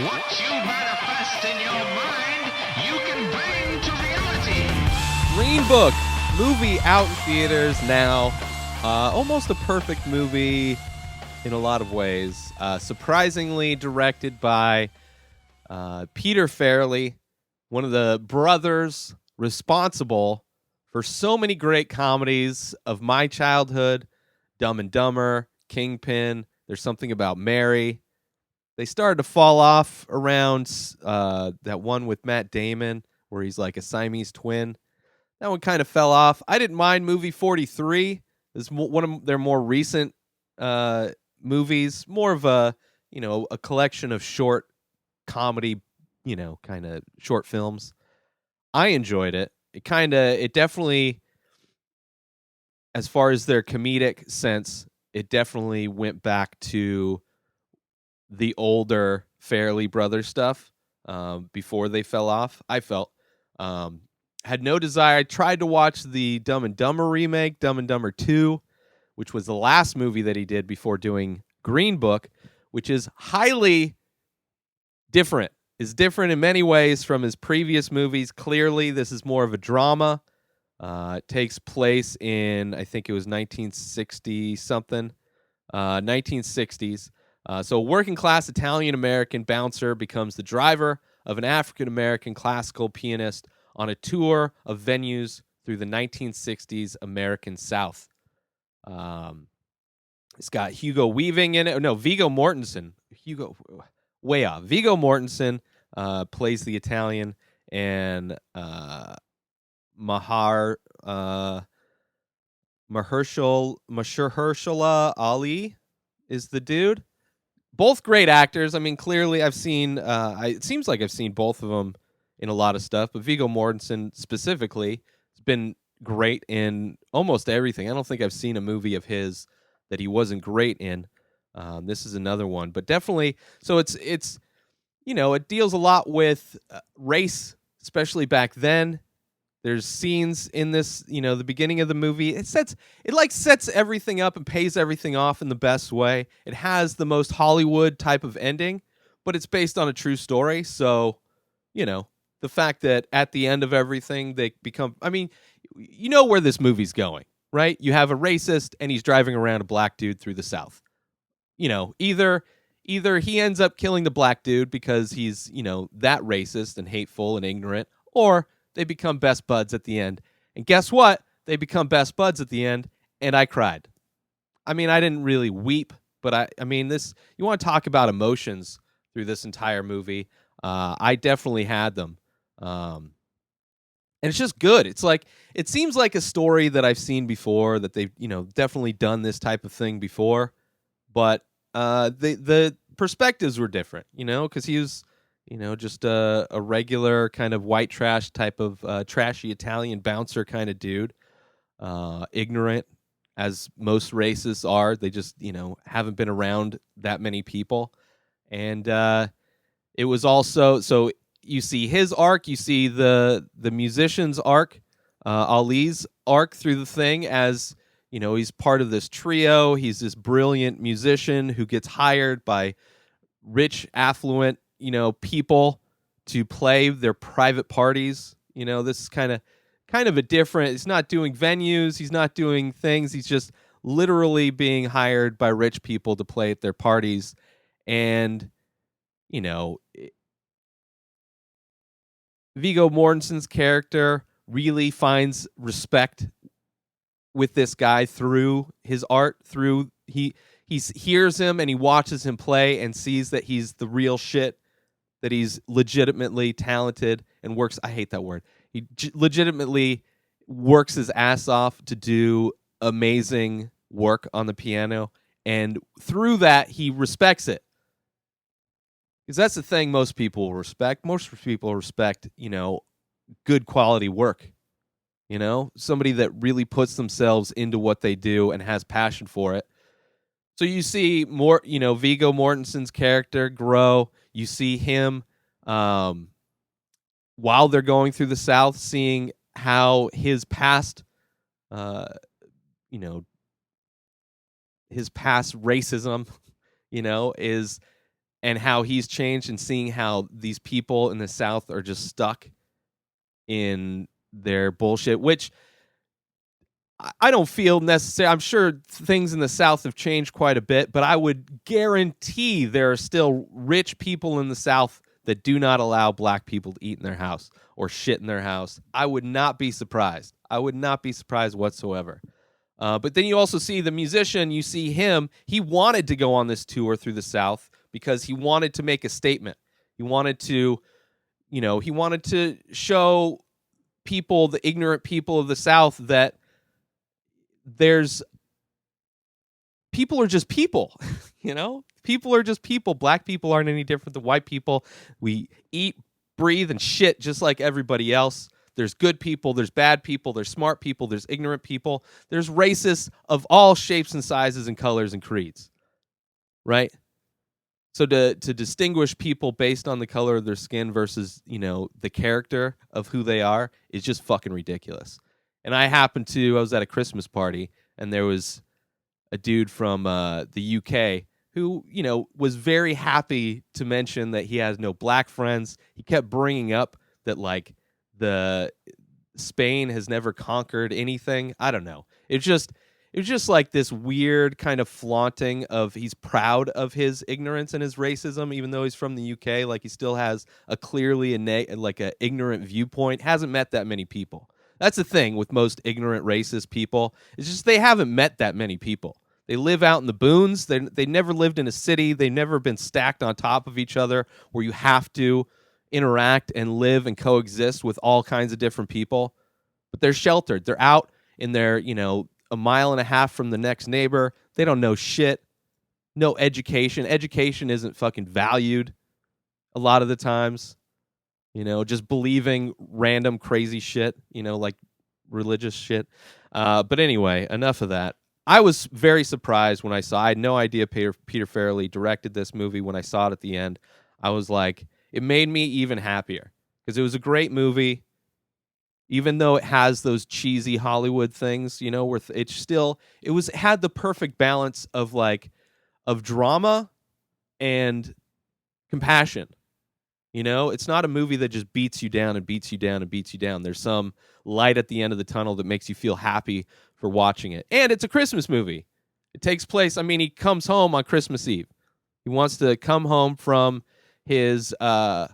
What you manifest in your mind, you can bring to reality. Green Book movie out in theaters now. Almost a perfect movie in a lot of ways. Surprisingly directed by Peter Farrelly, one of the brothers responsible for so many great comedies of my childhood. Dumb and Dumber, Kingpin, There's Something About Mary. They started to fall off around that one with Matt Damon where he's like a Siamese twin. That one kind of fell off. I didn't mind movie 43. It's one of their more recent movies, more of a collection of short comedy, kind of short films. I enjoyed it. It definitely, as far as their comedic sense, it definitely went back to the older Farrelly Brothers stuff before they fell off. I felt. Had no desire. I tried to watch the Dumb and Dumber remake, Dumb and Dumber 2, which was the last movie that he did before doing Green Book, which is highly different. Is different in many ways from his previous movies. Clearly, this is more of a drama. It takes place in, I think it was 1960 something, 1960s. So a working class Italian American bouncer becomes the driver of an African American classical pianist on a tour of venues through the 1960s American South. It's got Hugo Weaving in it. No, Viggo Mortensen. Way off. Viggo Mortensen plays the Italian, and Mahershala Ali is the dude. Both great actors. I mean, clearly I've seen, it seems like I've seen both of them in a lot of stuff, but Viggo Mortensen specifically has been great in almost everything. I don't think I've seen a movie of his that he wasn't great in. This is another one, but definitely. So it's it deals a lot with race, especially back then. There's scenes in this, the beginning of the movie. It sets everything up and pays everything off in the best way. It has the most Hollywood type of ending, but it's based on a true story. So, the fact that at the end of everything they become, I mean, you know where this movie's going, right? You have a racist and he's driving around a black dude through the South. Either he ends up killing the black dude because he's, that racist and hateful and ignorant, or they become best buds at the end. And guess what? They become best buds at the end, and I cried. I mean, I didn't really weep, but I mean, this, you want to talk about emotions through this entire movie. I definitely had them. And it's just good. It's like, it seems like a story that I've seen before, that they've, definitely done this type of thing before, but the perspectives were different, because he was, just a regular kind of white trash type of trashy Italian bouncer kind of dude, ignorant as most racists are. They just, haven't been around that many people. And it was also, so you see his arc, you see the musician's arc, Ali's arc through the thing as, he's part of this trio. He's this brilliant musician who gets hired by rich, affluent, people to play their private parties. This is kind of a different, he's not doing venues, he's not doing things, he's just literally being hired by rich people to play at their parties. And, Viggo Mortensen's character really finds respect with this guy through his art, he hears him and he watches him play and sees that he's the real shit, that he's legitimately talented and works. I hate that word. He legitimately works his ass off to do amazing work on the piano. And through that, he respects it. Because that's the thing most people respect. Most people respect, good quality work. Somebody that really puts themselves into what they do and has passion for it. So you see more, Viggo Mortensen's character grow. You see him while they're going through the South, seeing how his past, his past racism, is and how he's changed, and seeing how these people in the South are just stuck in their bullshit, which I don't feel necessary. I'm sure things in the South have changed quite a bit, but I would guarantee there are still rich people in the South that do not allow black people to eat in their house or shit in their house. I would not be surprised. I would not be surprised whatsoever. But then you also see the musician, you see him, he wanted to go on this tour through the South because he wanted to make a statement. He wanted to, he wanted to show people, the ignorant people of the South, that people are just people. People are just people. Black people aren't any different than white people. We eat, breathe, and shit just like everybody else. There's good people, there's bad people, there's smart people, there's ignorant people, there's racists of all shapes and sizes and colors and creeds, right? So to distinguish people based on the color of their skin versus, the character of who they are is just fucking ridiculous. And I was at a Christmas party, and there was a dude from the UK who, was very happy to mention that he has no black friends. He kept bringing up that, like, the Spain has never conquered anything. I don't know. It was just like this weird kind of flaunting of he's proud of his ignorance and his racism, even though he's from the UK. Like, he still has a clearly a ignorant viewpoint. Hasn't met that many people. That's the thing with most ignorant racist people. It's just they haven't met that many people. They live out in the boons. They never lived in a city. They've never been stacked on top of each other where you have to interact and live and coexist with all kinds of different people. But they're sheltered. They're out in their, a mile and a half from the next neighbor. They don't know shit. No education. Education isn't fucking valued a lot of the times. Just believing random crazy shit, like religious shit. But anyway, enough of that. I was very surprised when I had no idea Peter Farrelly directed this movie. When I saw it at the end, I was like, it made me even happier because it was a great movie. Even though it has those cheesy Hollywood things, where it had the perfect balance of drama and compassion. It's not a movie that just beats you down and beats you down and beats you down. There's some light at the end of the tunnel that makes you feel happy for watching it. And it's a Christmas movie. It takes place, he comes home on Christmas Eve. He wants to come home from the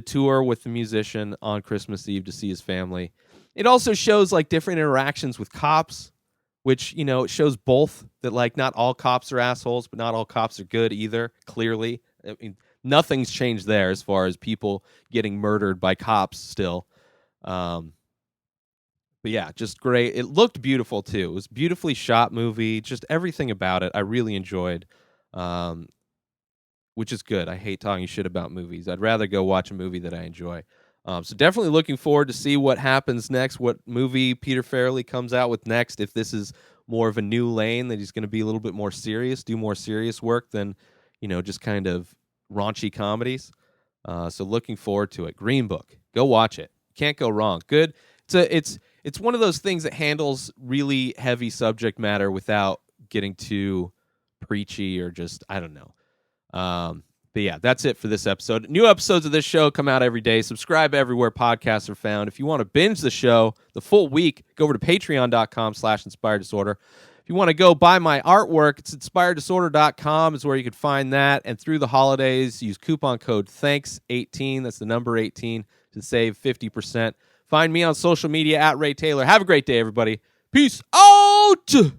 tour with the musician on Christmas Eve to see his family. It also shows different interactions with cops, which, it shows both that not all cops are assholes, but not all cops are good either, clearly. Nothing's changed there as far as people getting murdered by cops still. But yeah, just great. It looked beautiful too. It was a beautifully shot movie. Just everything about it I really enjoyed, which is good. I hate talking shit about movies. I'd rather go watch a movie that I enjoy. So definitely looking forward to see what happens next, what movie Peter Farrelly comes out with next, if this is more of a new lane, that he's going to be a little bit more serious, do more serious work than, just kind of raunchy comedies. So looking forward to it. Green Book. Go watch it. Can't go wrong. Good. It's one of those things that handles really heavy subject matter without getting too preachy or just, I don't know. But yeah, that's it for this episode. New episodes of this show come out every day. Subscribe everywhere podcasts are found. If you want to binge the show the full week, go over to patreon.com/inspireddisorder. If you want to go buy my artwork, it's inspireddisorder.com is where you can find that. And through the holidays, use coupon code THANKS18. That's the number 18 to save 50%. Find me on social media at Ray Taylor. Have a great day, everybody. Peace out!